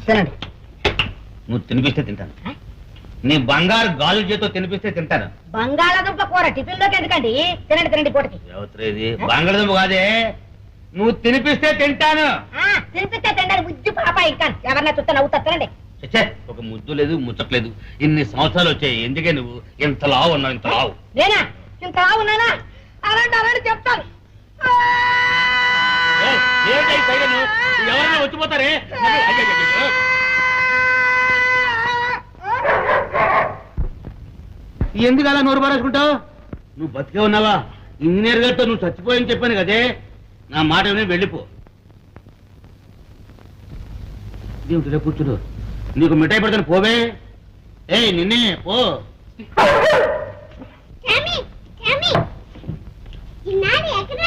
తినండి. నువ్వు తినిపిస్తే తింటాను. నీ బంగారు గాజు చేతో తినిపిస్తే తింటాను. బంగాళాదుంప కూర టిఫిన్ లోకి ఎందుకండి? తినండి తినండి పూటకి. ఎవరిది బంగాళదుంప కాదే, నువ్వు తినిపిస్తే తింటాను. తినిపిస్తే తింటాను. బుజ్జి పాప ఇంకా ఎవరన్నా చూస్తే నవ్వుతా. తినండి. ఒక ముద్దు లేదు ముచ్చట్లేదు. ఇన్ని సంవత్సరాలు వచ్చాయి, ఎందుకే నువ్వు ఇంత లావు ఉన్నావు? ఇంత లావు నేనా? ఇంత లావు ఉన్నానా? అలాంటి అలాంటి చెప్తాను. ఎవరైనా వచ్చిపోతారే. ఎందుకు అలా నోరు పారేసుకుంటావు? నువ్వు బతికే ఉన్నావా? ఇంజనీర్ గారితో నువ్వు చచ్చిపోయని చెప్పాను కదే. నా మాట విని వెళ్ళిపో. ఇదేమిటి కూర్చుడు? నీకు మిఠాయి పెడతాను పోవే. నిన్నే పో. ఎక్కడ